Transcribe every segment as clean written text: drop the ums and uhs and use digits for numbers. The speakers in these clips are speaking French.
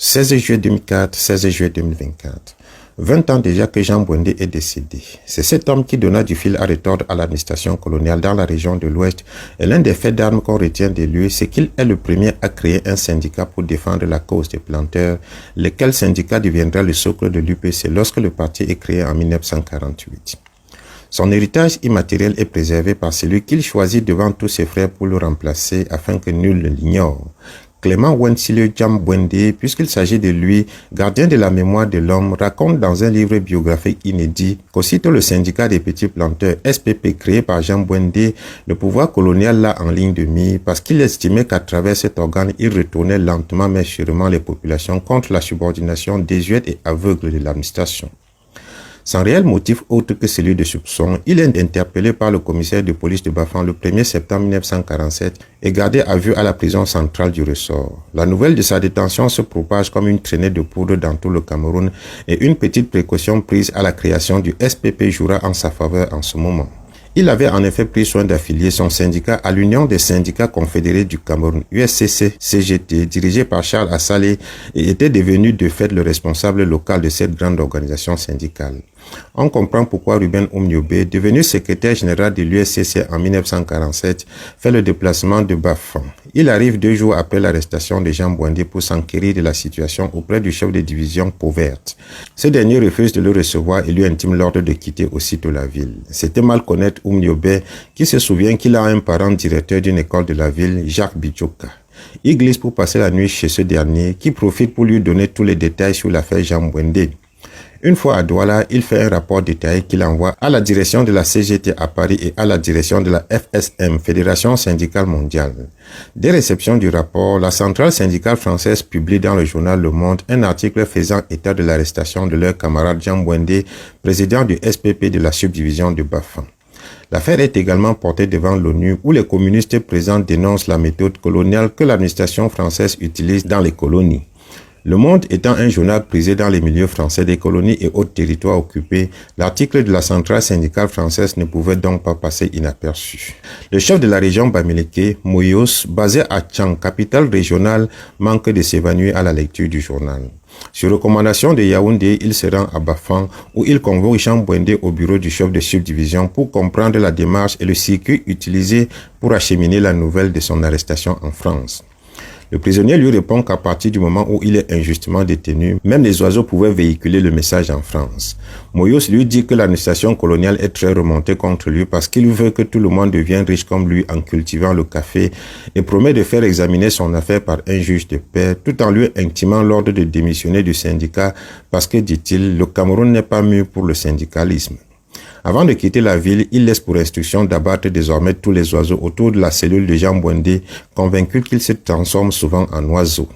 16 juillet 2004, 16 juillet 2024. 20 ans déjà que Jean Bwendé est décédé. C'est cet homme qui donna du fil à retordre à l'administration coloniale dans la région de l'Ouest. Et l'un des faits d'armes qu'on retient de lui, c'est qu'il est le premier à créer un syndicat pour défendre la cause des planteurs, lequel syndicat deviendra le socle de l'UPC lorsque le parti est créé en 1948. Son héritage immatériel est préservé par celui qu'il choisit devant tous ses frères pour le remplacer afin que nul ne l'ignore. Clément Wensilio Jam Bwendé, puisqu'il s'agit de lui, gardien de la mémoire de l'homme, raconte dans un livre biographique inédit qu'aussitôt le syndicat des petits planteurs SPP créé par Jean Bwendé, le pouvoir colonial l'a en ligne de mire parce qu'il estimait qu'à travers cet organe, il retournait lentement mais sûrement les populations contre la subordination désuète et aveugle de l'administration. Sans réel motif autre que celui de soupçon, il est interpellé par le commissaire de police de Bafang le 1er septembre 1947 et gardé à vue à la prison centrale du ressort. La nouvelle de sa détention se propage comme une traînée de poudre dans tout le Cameroun et une petite précaution prise à la création du SPP jouera en sa faveur en ce moment. Il avait en effet pris soin d'affilier son syndicat à l'Union des syndicats confédérés du Cameroun, USCC-CGT, dirigé par Charles Assalé, et était devenu de fait le responsable local de cette grande organisation syndicale. On comprend pourquoi Ruben Oumniobé, devenu secrétaire général de l'USCC en 1947, fait le déplacement de Bafang. Il arrive 2 jours après l'arrestation de Jean Bwendé pour s'enquérir de la situation auprès du chef de division Pauverte. Ce dernier refuse de le recevoir et lui intime l'ordre de quitter aussitôt la ville. C'était mal connaître Oumniobé qui se souvient qu'il a un parent directeur d'une école de la ville, Jacques Bidjoka. Il glisse pour passer la nuit chez ce dernier qui profite pour lui donner tous les détails sur l'affaire Jean Bwendé. Une fois à Douala, il fait un rapport détaillé qu'il envoie à la direction de la CGT à Paris et à la direction de la FSM, Fédération syndicale mondiale. Dès réception du rapport, la centrale syndicale française publie dans le journal Le Monde un article faisant état de l'arrestation de leur camarade Jean Bwendé, président du SPP de la subdivision de Bafang. L'affaire est également portée devant l'ONU où les communistes présents dénoncent la méthode coloniale que l'administration française utilise dans les colonies. Le Monde étant un journal prisé dans les milieux français des colonies et autres territoires occupés, l'article de la centrale syndicale française ne pouvait donc pas passer inaperçu. Le chef de la région Bamileke, Moyos, basé à Tchang, capitale régionale, manque de s'évanouir à la lecture du journal. Sur recommandation de Yaoundé, il se rend à Bafang où il convoque Jean Bwendé au bureau du chef de subdivision pour comprendre la démarche et le circuit utilisé pour acheminer la nouvelle de son arrestation en France. Le prisonnier lui répond qu'à partir du moment où il est injustement détenu, même les oiseaux pouvaient véhiculer le message en France. Moyos lui dit que l'administration coloniale est très remontée contre lui parce qu'il veut que tout le monde devienne riche comme lui en cultivant le café et promet de faire examiner son affaire par un juge de paix tout en lui intimant l'ordre de démissionner du syndicat parce que, dit-il, le Cameroun n'est pas mûr pour le syndicalisme. Avant de quitter la ville, il laisse pour instruction d'abattre désormais tous les oiseaux autour de la cellule de Jean Bwendé, convaincu qu'il se transforme souvent en oiseau.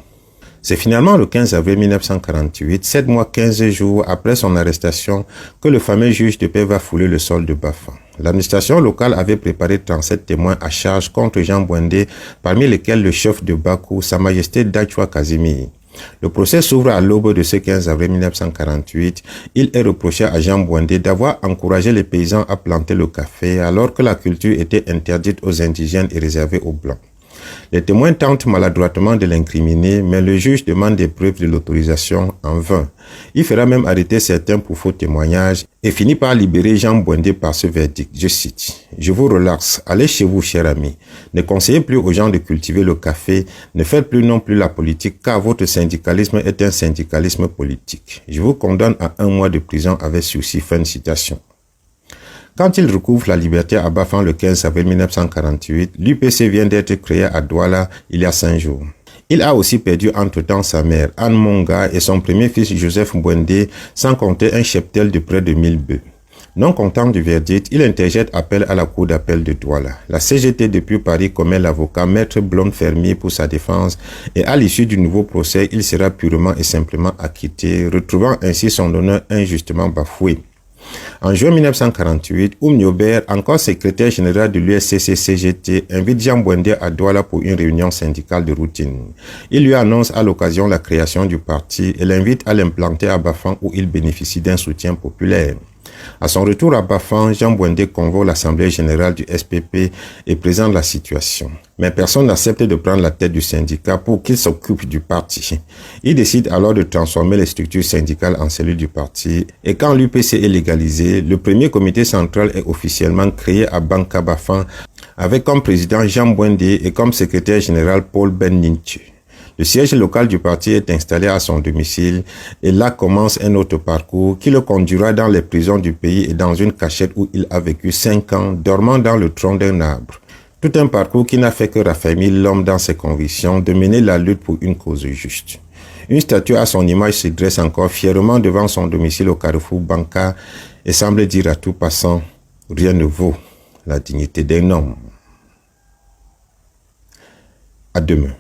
C'est finalement le 15 avril 1948, 7 mois 15 jours après son arrestation, que le fameux juge de paix va fouler le sol de Bafang. L'administration locale avait préparé 37 témoins à charge contre Jean Bwendé, parmi lesquels le chef de Bakou, Sa Majesté Dachwa Kazimir. Le procès s'ouvre à l'aube de ce 15 avril 1948. Il est reproché à Jean Bwendé d'avoir encouragé les paysans à planter le café alors que la culture était interdite aux indigènes et réservée aux blancs. Les témoins tentent maladroitement de l'incriminer, mais le juge demande des preuves de l'autorisation en vain. Il fera même arrêter certains pour faux témoignages et finit par libérer Jean Bwendé par ce verdict. Je cite: « Je vous relaxe, allez chez vous, cher ami. Ne conseillez plus aux gens de cultiver le café, ne faites plus non plus la politique, car votre syndicalisme est un syndicalisme politique. Je vous condamne à 1 mois de prison avec sursis. » Fin de citation. Quand il recouvre la liberté à Bafang le 15 avril 1948, l'UPC vient d'être créé à Douala il y a 5 jours. Il a aussi perdu entre-temps sa mère, Anne Monga, et son premier fils Joseph Bwendé, sans compter un cheptel de près de 1000 bœufs. Non content du verdict, il interjette appel à la cour d'appel de Douala. La CGT depuis Paris commet l'avocat Maître Blonde Fermier pour sa défense et à l'issue du nouveau procès, il sera purement et simplement acquitté, retrouvant ainsi son honneur injustement bafoué. En juin 1948, Oumniobé, encore secrétaire général de l'USCC-CGT, invite Jean Bwendé à Douala pour une réunion syndicale de routine. Il lui annonce à l'occasion la création du parti et l'invite à l'implanter à Bafang où il bénéficie d'un soutien populaire. À son retour à Bafang, Jean Bwendé convoque l'Assemblée générale du SPP et présente la situation. Mais personne n'accepte de prendre la tête du syndicat pour qu'il s'occupe du parti. Il décide alors de transformer les structures syndicales en cellules du parti. Et quand l'UPC est légalisé, le premier comité central est officiellement créé à Banka-Bafang avec comme président Jean Bwendé et comme secrétaire général Paul Ben-Ninche. Le siège local du parti est installé à son domicile et là commence un autre parcours qui le conduira dans les prisons du pays et dans une cachette où il a vécu 5 ans, dormant dans le tronc d'un arbre. Tout un parcours qui n'a fait que raffermir l'homme dans ses convictions de mener la lutte pour une cause juste. Une statue à son image se dresse encore fièrement devant son domicile au carrefour Banka et semble dire à tout passant « Rien ne vaut la dignité d'un homme ». À demain.